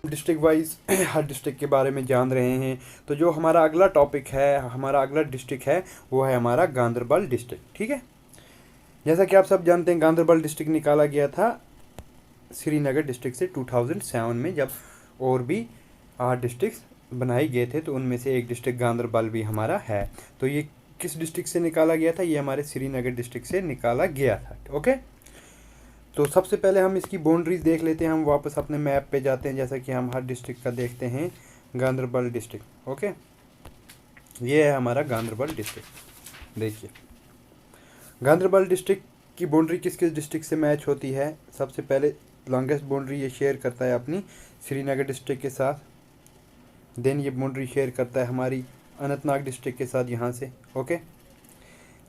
District wise हर district के बारे में जान रहे हैं। तो जो हमारा अगला टॉपिक है, हमारा अगला डिस्ट्रिक्ट है, वो है हमारा गांदरबल डिस्ट्रिक्ट। ठीक है, जैसा कि आप सब जानते हैं गांदरबल डिस्ट्रिक्ट निकाला गया था श्रीनगर डिस्ट्रिक्ट से 2007 में, जब और भी 8 डिस्ट्रिक्ट बनाए गए थे, तो उनमें से एक डिस्ट्रिक्ट गांदरबल भी हमारा है। तो ये किस डिस्ट्रिक्ट से निकाला गया था? ये हमारे श्रीनगर डिस्ट्रिक्ट से निकाला गया था। ओके, तो सबसे पहले हम इसकी बाउंड्रीज देख लेते हैं। हम वापस अपने मैप पे जाते हैं, जैसा कि हम हर डिस्ट्रिक्ट का देखते हैं। गांदरबल डिस्ट्रिक्ट, ओके, ये है हमारा गांदरबल डिस्ट्रिक्ट। देखिए गांदरबल डिस्ट्रिक्ट की बाउंड्री किस किस डिस्ट्रिक्ट से मैच होती है? सबसे पहले लॉन्गेस्ट बाउंड्री ये शेयर करता है अपनी श्रीनगर डिस्ट्रिक्ट के साथ। देन ये बाउंड्री शेयर करता है हमारी अनंतनाग डिस्ट्रिक्ट के साथ यहाँ से। ओके,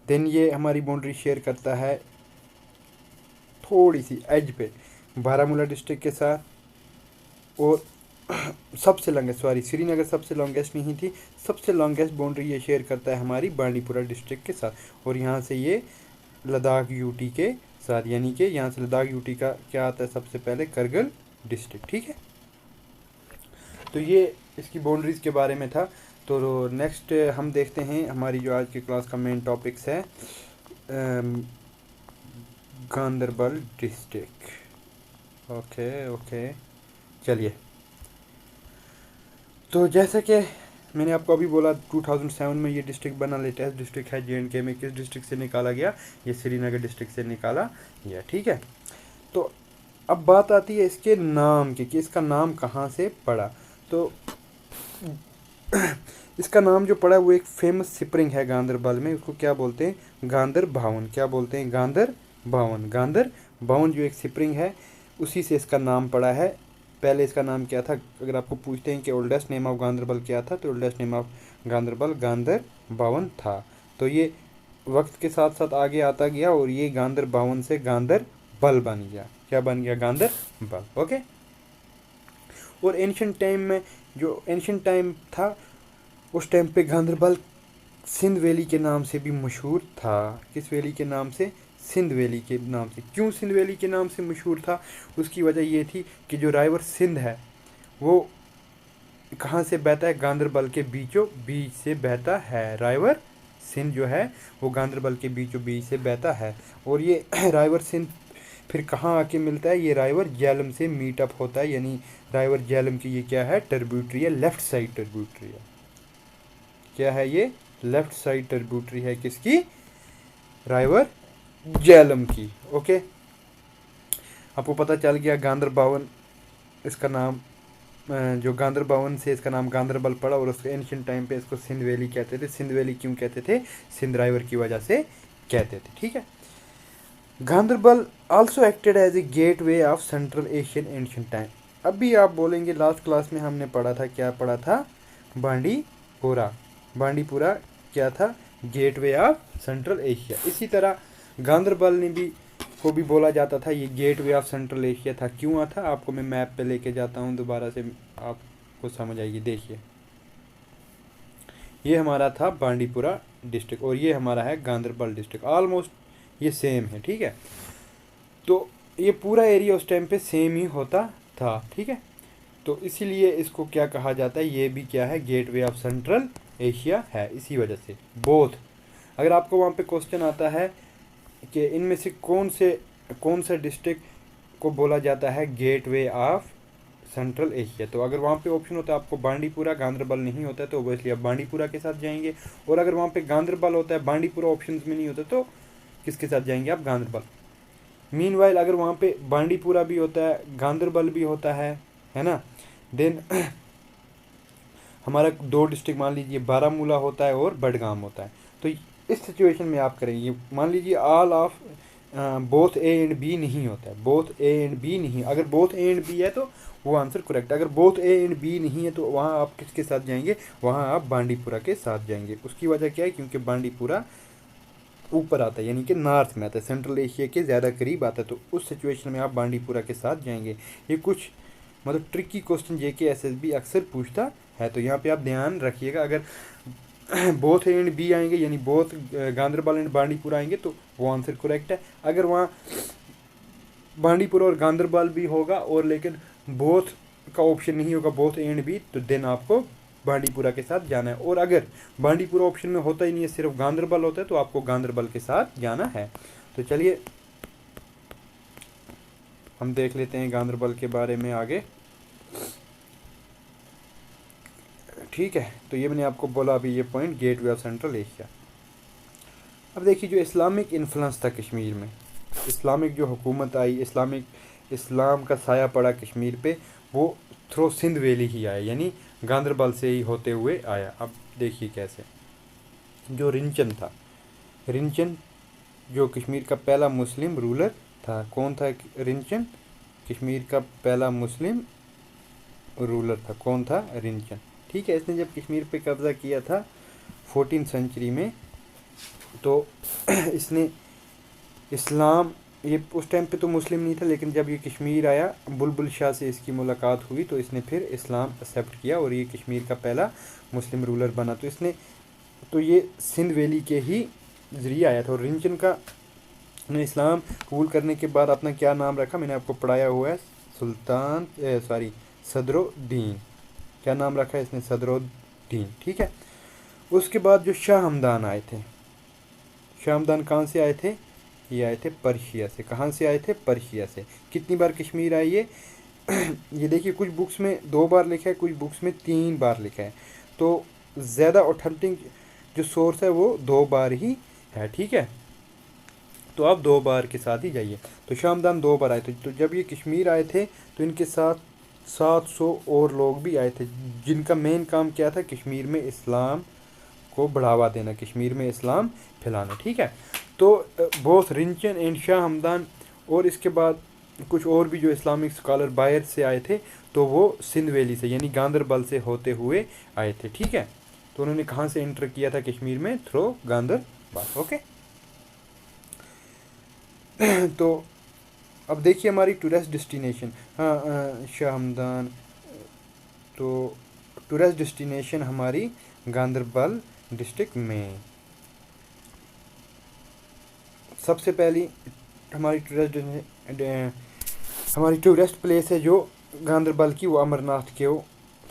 देन ये हमारी बाउंड्री शेयर करता है थोड़ी सी एज पे बारामूला डिस्ट्रिक्ट के साथ। और सबसे लॉन्गेस्ट, सॉरी श्रीनगर सबसे लॉन्गेस्ट नहीं थी, सबसे लॉन्गेस्ट बाउंड्री ये शेयर करता है हमारी बांडीपुरा डिस्ट्रिक्ट के साथ। और यहाँ से ये लद्दाख यूटी के साथ, यानी कि यहाँ से लद्दाख यूटी का क्या आता है? सबसे पहले करगिल डिस्ट्रिक्ट। ठीक है, तो ये इसकी बाउंड्रीज के बारे में था। तो नेक्स्ट हम देखते हैं हमारी जो आज की क्लास का मेन टॉपिक्स है गांदरबल डिस्ट्रिक्ट। ओके, चलिए। तो जैसे कि मैंने आपको अभी बोला 2007 में ये डिस्ट्रिक्ट बना, लेटेस्ट डिस्ट्रिक्ट है JNK में। किस डिस्ट्रिक्ट से निकाला गया? ये श्रीनगर डिस्ट्रिक्ट से निकाला गया। ठीक है, तो अब बात आती है इसके नाम की कि इसका नाम कहाँ से पड़ा। तो इसका नाम जो पड़ा वो एक फेमस स्प्रिंग है गांदरबल में, उसको क्या बोलते हैं? गांदर भावन। क्या बोलते हैं? गांदर भावन। गांदर भावन जो एक स्प्रिंग है, उसी से इसका नाम पड़ा है। पहले इसका नाम क्या था? अगर आपको पूछते हैं कि ओल्डेस्ट नेम ऑफ गांदरबल क्या था, तो ओल्डेस्ट नेम ऑफ गांदरबल गांदर भावन था। तो ये वक्त के साथ साथ आगे आता गया और ये गांदर भावन से गांदर बल बन गया। क्या बन गया? गांदर बल। ओके, और एंशिएंट टाइम में, जो एंशिएंट टाइम था, उस टाइम पे गांदरबल सिंध वैली के नाम से भी मशहूर था। किस वैली के नाम से? सिंध वैली के नाम से। क्यों सिंध वैली के नाम से मशहूर था? उसकी वजह ये थी कि जो राइवर सिंध है वो कहाँ से बहता है? गांदरबल के बीचों बीच से बहता है। राइवर सिंध जो है वो गांदरबल के बीचों बीच से बहता है। और ये राइवर सिंध फिर कहाँ आके मिलता है? ये राइवर झेलम से मीटअप होता है, यानी राइवर झेलम की ये क्या है? ट्रिब्यूटरी है, लेफ्ट साइड ट्रिब्यूटरी है। क्या है ये? लेफ्ट साइड ट्रिब्यूटरी है किसकी? राइवर झेलम की। ओके, आपको पता चल गया गांदर भावन इसका नाम, जो गांदर भावन से इसका नाम गांदरबल पड़ा। और उसके एंशिएंट टाइम पे इसको सिंध वैली कहते थे। सिंध वैली क्यों कहते थे? सिंध राइवर की वजह से कहते थे। ठीक है, Ganderbal also acted as a gateway of central Asian ancient time. अभी आप बोलेंगे लास्ट क्लास में हमने पढ़ा था, क्या पढ़ा था? बांडीपुरा। बांडीपुरा क्या था? Gateway of central Asia. इसी तरह गांदरबल ने भी को भी बोला जाता था ये gateway of central Asia था। क्यों था? आपको मैं मैप पे लेके जाता हूँ दोबारा से, आपको समझ आएगी। देखिए ये हमारा था बांडीपुरा डिस्ट्रिक्ट और ये हमारा है गांदरबल डिस्ट्रिक्ट। ऑलमोस्ट ये सेम है। ठीक है, तो ये पूरा एरिया उस टाइम पे सेम ही होता था। ठीक है, तो इसीलिए इसको क्या कहा जाता है? ये भी क्या है? Gateway of central Asia है। इसी वजह से बोथ, अगर आपको वहाँ पे क्वेश्चन आता है कि इनमें से कौन सा डिस्ट्रिक्ट को बोला जाता है gateway of central Asia, तो अगर वहाँ पे ऑप्शन होता है आपको बांडीपुरा, गांदरबल नहीं होता है, तो ओबियसली आप बांडीपुरा के साथ जाएंगे। और अगर वहाँ पे गांदरबल होता है, बांडीपुरा ऑप्शन में नहीं होता, तो किसके साथ जाएंगे आप? गांदरबल। मीनवाइल अगर वहाँ पे बांडीपुरा भी होता है, गांदरबल भी होता है ना, देन हमारा 2 डिस्ट्रिक्ट मान लीजिए बारामूला होता है और बडगाम होता है। तो इस सिचुएशन में आप करेंगे, मान लीजिए all of both A and B नहीं होता है, बोथ ए एंड बी नहीं। अगर बोथ ए एंड बी है तो वो आंसर करेक्ट। अगर बोथ ए एंड बी नहीं है तो वहाँ आप किसके साथ जाएंगे? वहाँ आप बांडीपुरा के साथ जाएंगे। उसकी वजह क्या है? क्योंकि बांडीपुरा ऊपर आता है, यानी कि नॉर्थ में आता है, सेंट्रल एशिया के ज़्यादा करीब आता है। तो उस सिचुएशन में आप बांडीपुरा के साथ जाएंगे। ये कुछ मतलब ट्रिकी क्वेश्चन JK SSB अक्सर पूछता है, तो यहाँ पे आप ध्यान रखिएगा। अगर बोथ ए एंड बी आएंगे, यानी बोथ गांदरबल एंड बांडीपुरा आएंगे, तो वो आंसर करेक्ट है। अगर वहाँ बांडीपुरा और गांदरबल भी होगा और लेकिन बोथ का ऑप्शन नहीं होगा बोथ एंड भी, तो देन आपको बांडीपुरा के साथ जाना है। और अगर बांडीपुरा ऑप्शन में होता ही नहीं है, सिर्फ गांदरबल होता है, तो आपको गांदरबल के साथ जाना है। तो चलिए हम देख लेते हैं गांदरबल के बारे में आगे। ठीक है, तो ये मैंने आपको बोला अभी ये point, gateway of central Asia. अब देखिए जो इस्लामिक इन्फ्लुएंस था कश्मीर में, इस्लामिक जो हुकूमत आई, इस्लाम का साया पड़ा कश्मीर पे, वो थ्रू सिंध वैली ही आया, यानी गांदरबल से ही होते हुए आया। अब देखिए कैसे, जो रिंचन था, रिंचन जो कश्मीर का पहला मुस्लिम रूलर था। कौन था रिंचन? कश्मीर का पहला मुस्लिम रूलर था। कौन था? रिंचन। ठीक है, इसने जब कश्मीर पे कब्ज़ा किया था 14th सेंचुरी में, तो इसने इस्लाम, ये उस टाइम पे तो मुस्लिम नहीं था, लेकिन जब ये कश्मीर आया, बुलबुल शाह से इसकी मुलाकात हुई, तो इसने फिर इस्लाम एक्सेप्ट किया और ये कश्मीर का पहला मुस्लिम रूलर बना। तो ये सिंध वैली के ही ज़रिए आया था। और रिंचन का ने इस्लाम कबूल करने के बाद अपना क्या नाम रखा, मैंने आपको पढ़ाया हुआ है, सदरुद्दीन। क्या नाम रखा है इसने? सदरुद्दीन। ठीक है, उसके बाद जो शाह हमदान आए थे, शाह हमदान कहाँ से आए थे? ये आए थे पर्शिया से। कहाँ से आए थे? पर्शिया से। कितनी बार कश्मीर आए ये? ये देखिए कुछ बुक्स में 2 बार लिखा है, कुछ बुक्स में 3 बार लिखा है, तो ज़्यादा ऑथेंटिक जो सोर्स है वो 2 बार ही है। ठीक है, तो आप 2 बार के साथ ही जाइए। तो शाह हमदान 2 बार आए थे। तो जब ये कश्मीर आए थे तो इनके साथ 700 और लोग भी आए थे, जिनका मेन काम क्या था? कश्मीर में इस्लाम को बढ़ावा देना, कश्मीर में इस्लाम फैलाना। ठीक है, तो बोथ रिंचन एंड शाह हमदान, और इसके बाद कुछ और भी जो इस्लामिक स्कॉलर बाहर से आए थे, तो वो सिंध वैली से यानी गांदरबल से होते हुए आए थे। ठीक है, तो उन्होंने कहाँ से एंटर किया था कश्मीर में? थ्रू गांदरबल। ओके, तो अब देखिए हमारी टूरिस्ट डेस्टिनेशन, हाँ शाह हमदान, तो टूरिस्ट डेस्टिनेशन हमारी गांदरबल डिस्ट्रिक्ट में। सबसे पहली हमारी टूरिस्ट प्लेस है जो गांदरबल की, वो अमरनाथ केव।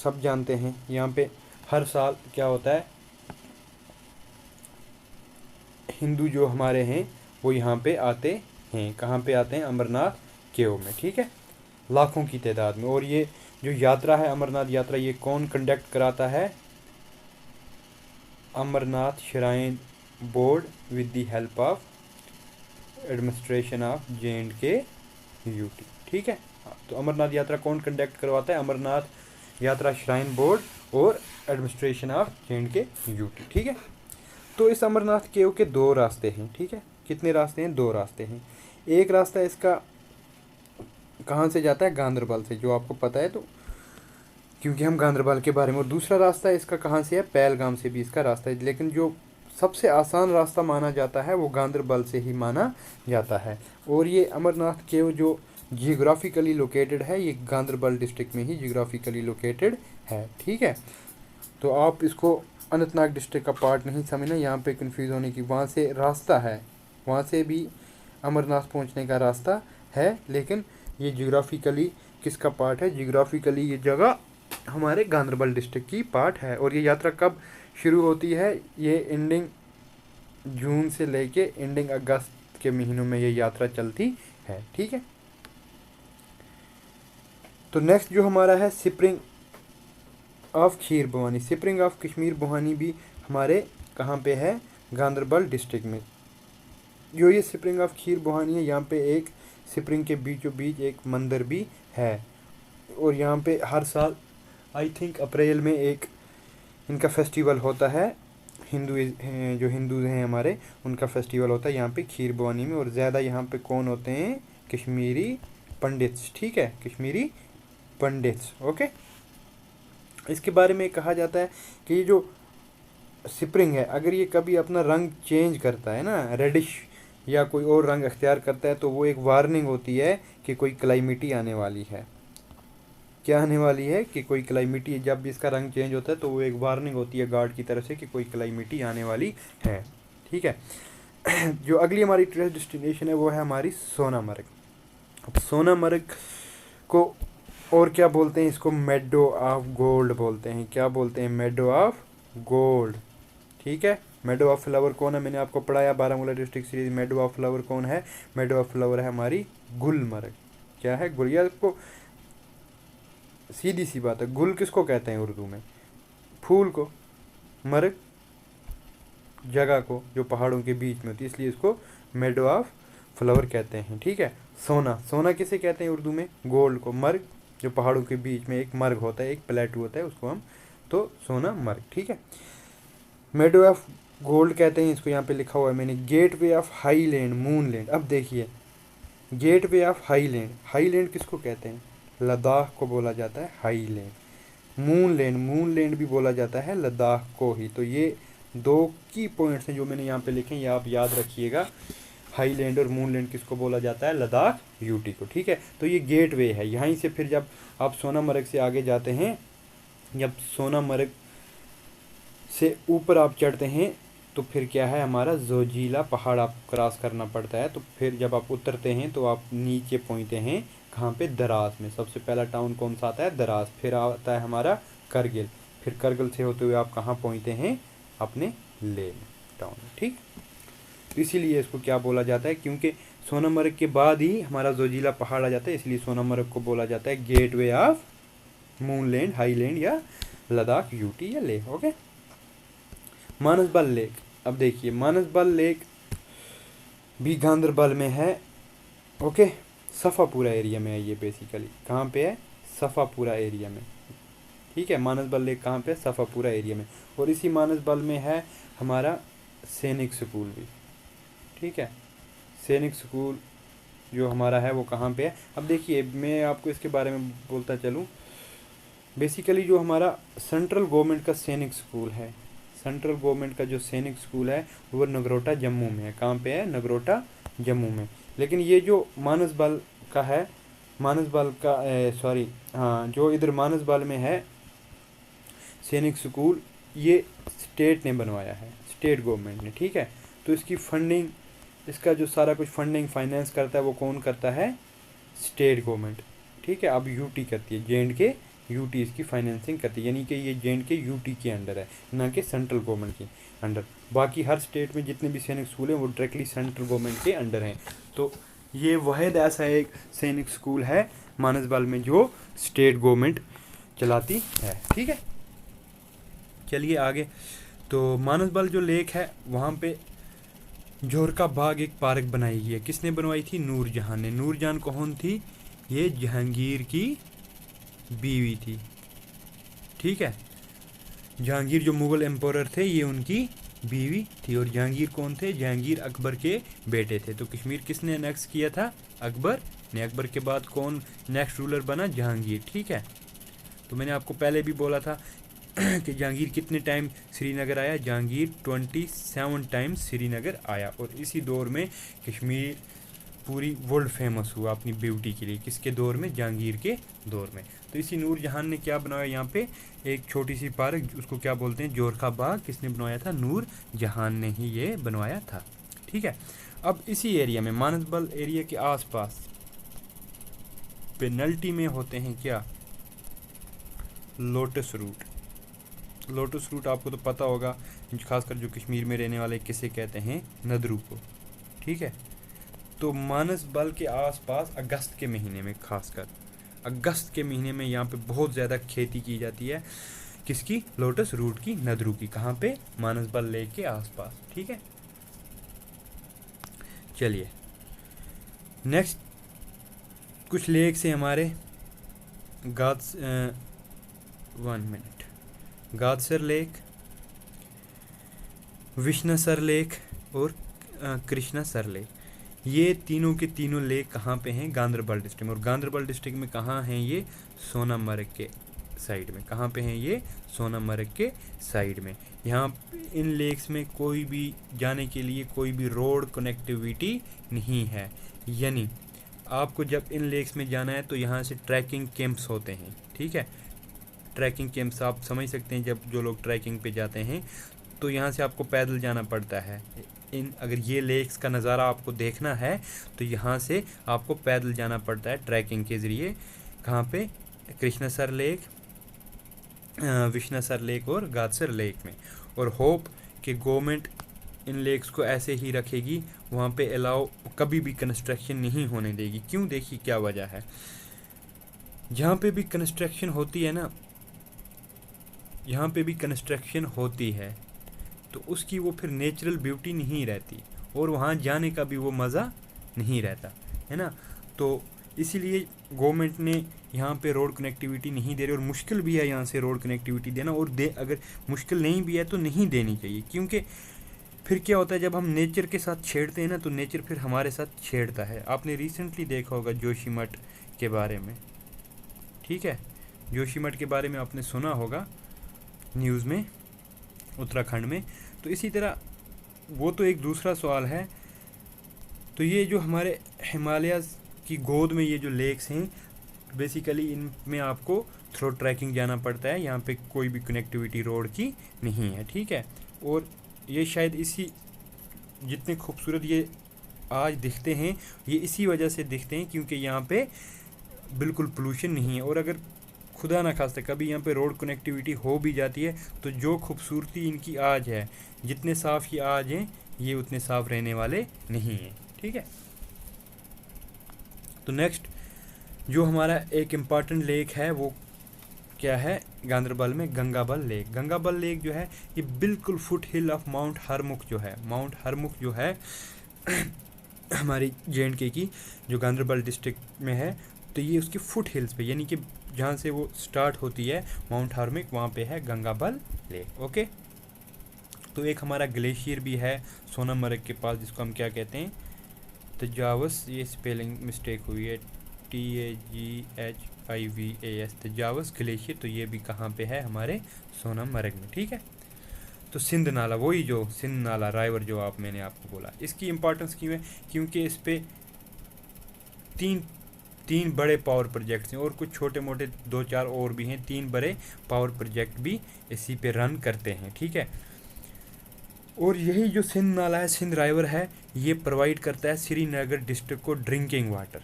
सब जानते हैं, यहाँ पे हर साल क्या होता है, हिंदू जो हमारे हैं वो यहाँ पे आते हैं। कहाँ पे आते हैं? अमरनाथ केव में। ठीक है, लाखों की तादाद में। और ये जो यात्रा है अमरनाथ यात्रा, ये कौन कंडक्ट कराता है? Amarnath shrine board with the help of administration of J&K UT। ठीक है, तो अमरनाथ यात्रा कौन कंडक्ट करवाता है? अमरनाथ यात्रा श्राइन बोर्ड और एडमिनिस्ट्रेशन ऑफ J&K UT। ठीक है, तो इस अमरनाथ केव के 2 रास्ते हैं। ठीक है, कितने रास्ते हैं? 2 रास्ते हैं। एक रास्ता इसका कहाँ से जाता है? गांदरबल से, जो आपको पता है, तो क्योंकि हम गांदरबल के बारे में। और दूसरा रास्ता इसका कहाँ से है? पहलगाम से भी इसका रास्ता है, लेकिन जो सबसे आसान रास्ता माना जाता है वो गांदरबल से ही माना जाता है। और ये अमरनाथ केव जो जियोग्राफिकली लोकेटेड है, ये गांदरबल डिस्ट्रिक्ट में ही जियोग्राफिकली लोकेटेड है। ठीक है, तो आप इसको अनंतनाग डिस्ट्रिक्ट का पार्ट नहीं समझना, यहाँ पे कंफ्यूज होने की। वहाँ से रास्ता है, वहाँ से भी अमरनाथ पहुँचने का रास्ता है, लेकिन ये जियोग्राफिकली किसका पार्ट है? जियोग्राफिकली ये जगह हमारे गांदरबल डिस्ट्रिक्ट की पार्ट है। और ये यात्रा कब शुरू होती है? ये एंडिंग जून से लेके एंडिंग अगस्त के महीनों में ये यात्रा चलती है। ठीक है, तो नेक्स्ट जो हमारा है spring of kheer Bhavani. Spring of Kashmir Bhavani भी हमारे कहाँ पे है? गांदरबल डिस्ट्रिक्ट में। जो ये स्प्रिंग ऑफ खीर भवानी है, यहाँ पे एक स्प्रिंग के बीचों बीच एक मंदिर भी है। और यहाँ पे हर साल आई थिंक अप्रैल में एक इनका फेस्टिवल होता है, जो हिंदू हैं हमारे, उनका फेस्टिवल होता है यहाँ पे खीर भवानी में। और ज़्यादा यहाँ पे कौन होते हैं? कश्मीरी पंडित्स। ठीक है, कश्मीरी पंडित्स। ओके, इसके बारे में कहा जाता है कि ये जो स्प्रिंग है, अगर ये कभी अपना रंग चेंज करता है ना, रेडिश या कोई और रंग अख्तियार करता है, तो वो एक वार्निंग होती है कि कोई क्लाइमिटी आने वाली है। क्या आने वाली है? कि कोई क्लाइमिटी, जब भी इसका रंग चेंज होता है तो वो एक वार्निंग होती है गॉड की तरफ से कि कोई क्लाइमिटी आने वाली है। ठीक है, जो अगली हमारी टूरिस्ट डेस्टिनेशन है वो है हमारी सोनामर्ग। अब सोनामर्ग को और क्या बोलते हैं इसको, मेडो ऑफ गोल्ड बोलते हैं। क्या बोलते हैं, मेडो ऑफ गोल्ड। ठीक है, मेडो ऑफ फ्लावर कौन है, मैंने आपको पढ़ाया Baramulla district series. Medo of flower कौन है, मेडो ऑफ फ्लावर है हमारी गुलमर्ग। क्या है, गुड़िया को, सीधी सी बात है, गुल किसको कहते हैं उर्दू में, फूल को, मर्ग जगह को जो पहाड़ों के बीच में होती है, इसलिए इसको मेडो ऑफ फ्लावर कहते हैं। ठीक है, सोना, सोना किसे कहते हैं उर्दू में, गोल्ड को, मर्ग जो पहाड़ों के बीच में एक मर्ग होता है, एक प्लेटू होता है, उसको हम तो सोना मर्ग। ठीक है, मेडो ऑफ गोल्ड कहते हैं इसको, यहाँ पे लिखा हुआ है मैंने, gateway of highland, moon land. अब देखिए, gateway of highland, highland किसको कहते हैं, लद्दाख को बोला जाता है highland. Moon land, moon land भी बोला जाता है लद्दाख को ही। तो ये दो की पॉइंट्स हैं जो मैंने यहाँ पे लिखे हैं, ये आप याद रखिएगा। हाई लैंड और मून लैंड किसको बोला जाता है, लद्दाख यूटी को। ठीक है, तो ये गेट वे है। यहीं से फिर जब आप सोनामर्ग से आगे जाते हैं, जब सोनामर्ग से ऊपर आप चढ़ते हैं तो फिर क्या है, हमारा जोजीला पहाड़ आप क्रॉस करना पड़ता है। तो फिर जब आप उतरते हैं तो आप नीचे पहुँचते हैं कहाँ पे, दराज में। सबसे पहला टाउन कौन सा आता है, दराज। फिर आता है हमारा करगिल। फिर करगिल से होते हुए आप कहाँ पहुँचते हैं, अपने लेह टाउन। ठीक, तो इसीलिए इसको क्या बोला जाता है, क्योंकि सोनामर्ग के बाद ही हमारा जोजीला पहाड़ आ जाता है, इसलिए सोनामर्ग को बोला जाता है gateway of moon land, highland या लद्दाख यूटी या लेह। Okay, Manasbal lake. अब देखिए, मानसबल लेक भी गांधरबल में है। ओके, सफ़ापूरा एरिया में है ये, बेसिकली कहाँ पे है, सफ़ापूरा एरिया में। ठीक है, मानसबल लेक कहाँ पे है, सफ़ापूरा एरिया में। और इसी मानसबल में है हमारा सैनिक स्कूल भी। ठीक है, सैनिक स्कूल जो हमारा है वो कहाँ पे है। अब देखिए, मैं आपको इसके बारे में बोलता चलूँ। बेसिकली जो हमारा सेंट्रल गवर्नमेंट का सैनिक स्कूल है, सेंट्रल गवर्नमेंट का जो सैनिक स्कूल है वो नगरोटा जम्मू में है। कहाँ पे है, नगरोटा जम्मू में। लेकिन ये जो मानसबल का है, मानसबल का सॉरी हाँ, जो इधर मानसबल में है सैनिक स्कूल, ये स्टेट ने बनवाया है, स्टेट गवर्नमेंट ने। ठीक है, तो इसकी फंडिंग, इसका जो सारा कुछ फंडिंग फाइनेंस करता है वो कौन करता है, स्टेट गवर्नमेंट। ठीक है, अब यूटी करती है, जे.एंड.के यूटी इसकी फाइनेंसिंग करती है, यानी कि ये जे.एंड.के यूटी के अंडर है, ना कि सेंट्रल गवर्नमेंट के अंडर। बाकी हर स्टेट में जितने भी सैनिक स्कूल हैं वो डायरेक्टली सेंट्रल गवर्नमेंट के अंडर हैं। तो ये वाहिद ऐसा एक सैनिक स्कूल है मानसबल में जो स्टेट गवर्नमेंट चलाती है। ठीक है, चलिए आगे। तो मानसबल जो लेक है वहाँ पे जोरका बाग एक पार्क बनाई गई है। किसने बनवाई थी, नूरजहां ने। नूरजहां कौन थी, ये जहांगीर की बीवी थी। ठीक है, जहांगीर जो मुग़ल एम्पोरर थे ये उनकी बीवी थी। और जहांगीर कौन थे, जहांगीर अकबर के बेटे थे। तो कश्मीर किसने नेक्स्ट किया था, अकबर ने। अकबर के बाद कौन नेक्स्ट रूलर बना, जहांगीर। ठीक है, तो मैंने आपको पहले भी बोला था कि जहांगीर कितने टाइम श्रीनगर आया, जहांगीर 27 टाइम्स श्रीनगर आया। और इसी दौर में कश्मीर पूरी वर्ल्ड फेमस हुआ अपनी ब्यूटी के लिए। किसके दौर में, जहांगीर के दौर में। तो इसी नूरजहां ने क्या बनाया, यहाँ पे एक छोटी सी पार्क, उसको क्या बोलते हैं, जोरखा बाग। किसने बनवाया था, नूरजहां ने ही ये बनवाया था। ठीक है, अब इसी एरिया में, मानसबल एरिया के आसपास पेनल्टी में होते हैं क्या, लोटस रूट। लोटस रूट आपको तो पता होगा, खासकर जो कश्मीर में रहने वाले किसे कहते हैं, नदरू को। ठीक है, तो मानसबल के आसपास अगस्त के महीने में, खासकर अगस्त के महीने में यहाँ पे बहुत ज़्यादा खेती की जाती है। किसकी, लोटस रूट की, नदरू की। कहाँ पे, मानसबल लेक के आसपास। ठीक है, चलिए नेक्स्ट कुछ लेक से हमारे गादसर लेक, विश्नसर लेक और कृष्णसर लेक। ये तीनों के तीनों लेक कहाँ पे हैं, गांधरबल डिस्ट्रिक्ट में। और गांधरबल डिस्ट्रिक्ट में कहाँ हैं ये, सोनामर्ग के साइड में। कहाँ पे हैं ये, सोनामर्ग के साइड में। यहाँ इन लेक्स में कोई भी जाने के लिए कोई भी रोड कनेक्टिविटी नहीं है, यानी आपको जब इन लेक्स में जाना है तो यहाँ से ट्रैकिंग कैंप्स होते हैं। ठीक है, ट्रैकिंग कैंप्स आप समझ सकते हैं, जब जो लोग ट्रैकिंग पे जाते हैं तो यहाँ से आपको पैदल जाना पड़ता है। अगर ये लेक्स का नज़ारा आपको देखना है तो यहाँ से आपको पैदल जाना पड़ता है ट्रैकिंग के ज़रिए। कहाँ पे, कृष्णसर लेक, विश्नसर लेक और गादसर लेक में। और होप कि गवर्नमेंट इन लेक्स को ऐसे ही रखेगी, वहाँ पे अलाउ कभी भी कंस्ट्रक्शन नहीं होने देगी। क्यों? देखिए क्या वजह है। जहाँ पे भी कंस्ट्रक्शन होती है ना, यहाँ पे भी कंस्ट्रक्शन होती है तो उसकी वो फिर नेचुरल ब्यूटी नहीं रहती और वहाँ जाने का भी वो मज़ा नहीं रहता, है ना। तो इसीलिए गवर्नमेंट ने यहाँ पे रोड कनेक्टिविटी नहीं दे रही, और मुश्किल भी है यहाँ से रोड कनेक्टिविटी देना, और अगर मुश्किल नहीं भी है तो नहीं देनी चाहिए। क्योंकि फिर क्या होता है, जब हम नेचर के साथ छेड़ते हैं ना तो नेचर फिर हमारे साथ छेड़ता है। आपने रिसेंटली देखा होगा जोशीमठ के बारे में, ठीक है, जोशीमठ के बारे में आपने सुना होगा न्यूज़ में, उत्तराखंड में। तो इसी तरह वो तो एक दूसरा सवाल है। तो ये जो हमारे हिमालय की गोद में ये जो लेक्स हैं, बेसिकली इनमें आपको थ्रो ट्रैकिंग जाना पड़ता है, यहाँ पे कोई भी कनेक्टिविटी रोड की नहीं है, ठीक है। और ये शायद इसी जितने खूबसूरत ये आज दिखते हैं, ये इसी वजह से दिखते हैं क्योंकि यहाँ पे बिल्कुल पोल्यूशन नहीं है। और अगर खुदा ना खास्ता कभी यहाँ पे रोड कनेक्टिविटी हो भी जाती है तो जो खूबसूरती इनकी आज है, जितने साफ़ ये आज हैं, ये उतने साफ़ रहने वाले नहीं हैं, ठीक है। तो नेक्स्ट जो हमारा एक इम्पॉर्टेंट लेक है वो क्या है गांदरबल में, गंगाबल लेक। गंगाबल लेक जो है ये बिल्कुल foot hill of mount Harmukh जो है, माउंट हरमुख जो है हमारी JNK की जो गांदरबल डिस्ट्रिक्ट में है, तो ये उसकी फुट हिल्स पे, यानी कि जहाँ से वो स्टार्ट होती है माउंट हरमुख, वहाँ पे है गंगाबल लेक, ओके। तो एक हमारा ग्लेशियर भी है सोनमर्ग के पास, जिसको हम क्या कहते हैं, तजावस, ये स्पेलिंग मिस्टेक हुई है, TAGHIVAS, तजावस ग्लेशियर। तो ये भी कहाँ पे है, हमारे सोनमर्ग में, ठीक है। तो सिंध नाला, वही जो सिंध नाला राइवर जो मैंने आपको बोला, इसकी इम्पोर्टेंस क्यों है, क्योंकि इस पे तीन बड़े पावर प्रोजेक्ट्स हैं और कुछ छोटे मोटे 2-4 और भी हैं। 3 बड़े पावर प्रोजेक्ट भी इसी पे रन करते हैं, ठीक है। और यही जो सिंध नाला है, सिंध राइवर है, ये प्रोवाइड करता है श्रीनगर डिस्ट्रिक्ट को ड्रिंकिंग वाटर।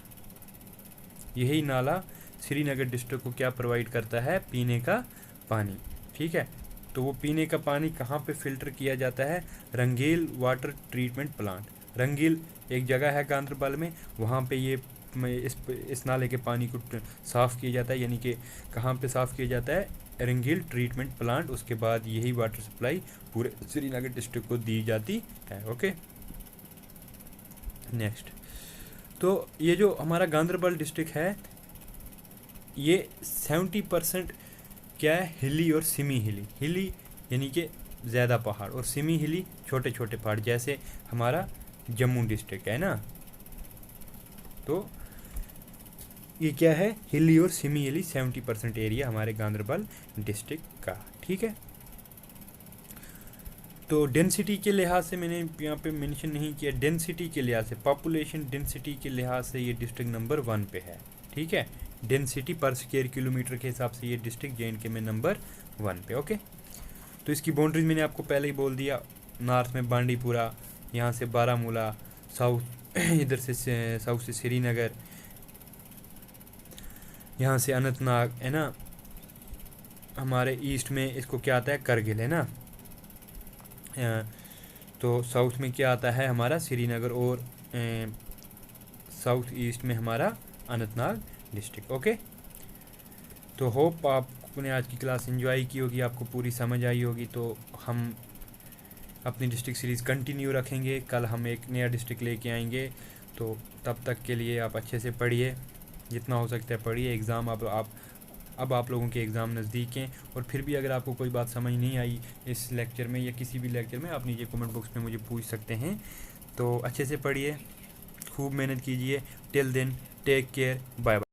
यही नाला श्रीनगर डिस्ट्रिक्ट को क्या प्रोवाइड करता है, पीने का पानी, ठीक है। तो वो पीने का पानी कहाँ पे फ़िल्टर किया जाता है, रंगील वाटर ट्रीटमेंट प्लांट। रंगील एक जगह है गांदरबल में, वहाँ पे ये इस नाले के पानी को साफ़ किया जाता है, यानी कि कहाँ पे साफ़ किया जाता है, रंगील ट्रीटमेंट प्लांट। उसके बाद यही वाटर सप्लाई पूरे श्रीनगर डिस्ट्रिक्ट को दी जाती है, ओके। नेक्स्ट, तो ये जो हमारा गांदरबल डिस्ट्रिक्ट है, ये 70% क्या है, हिली और सिमी हिली। हिली यानी कि ज़्यादा पहाड़, और सिमी हिली छोटे छोटे पहाड़, जैसे हमारा जम्मू डिस्ट्रिक्ट है ना। तो ये क्या है, हिली और सिमी हिली 70% एरिया हमारे गांदरबल डिस्ट्रिक्ट का, ठीक है। तो डेंसिटी के लिहाज से मैंने यहाँ पे मेंशन नहीं किया, डेंसिटी के लिहाज से, पॉपुलेशन डेंसिटी के लिहाज से ये डिस्ट्रिक्ट नंबर 1 पे है, ठीक है। डेंसिटी पर स्क्वायर किलोमीटर के हिसाब से ये डिस्ट्रिक्ट JNK में नंबर 1 पे, ओके। तो इसकी बाउंड्रीज मैंने आपको पहले ही बोल दिया, नॉर्थ में बांडीपुरा, यहाँ से बारामूला, साउथ इधर से साउथ से श्रीनगर, यहाँ से अनंतनाग, है ना। हमारे ईस्ट में इसको क्या आता है, करगिल, है ना। तो साउथ में क्या आता है हमारा, श्रीनगर, और साउथ ईस्ट में हमारा अनंतनाग डिस्ट्रिक्ट, ओके। तो होप आपने आज की क्लास एंजॉय की होगी, आपको पूरी समझ आई होगी। तो हम अपनी डिस्ट्रिक्ट सीरीज़ कंटिन्यू रखेंगे, कल हम एक नया डिस्ट्रिक्ट लेके आएंगे। तो तब तक के लिए आप अच्छे से पढ़िए, जितना हो सकता है पढ़िए। एग्ज़ाम अब आप लोगों के एग्ज़ाम नज़दीक हैं, और फिर भी अगर आपको कोई बात समझ नहीं आई इस लेक्चर में या किसी भी लेक्चर में, आप नीचे कमेंट बॉक्स में मुझे पूछ सकते हैं। तो अच्छे से पढ़िए, खूब मेहनत कीजिए। Till then take care, bye bye.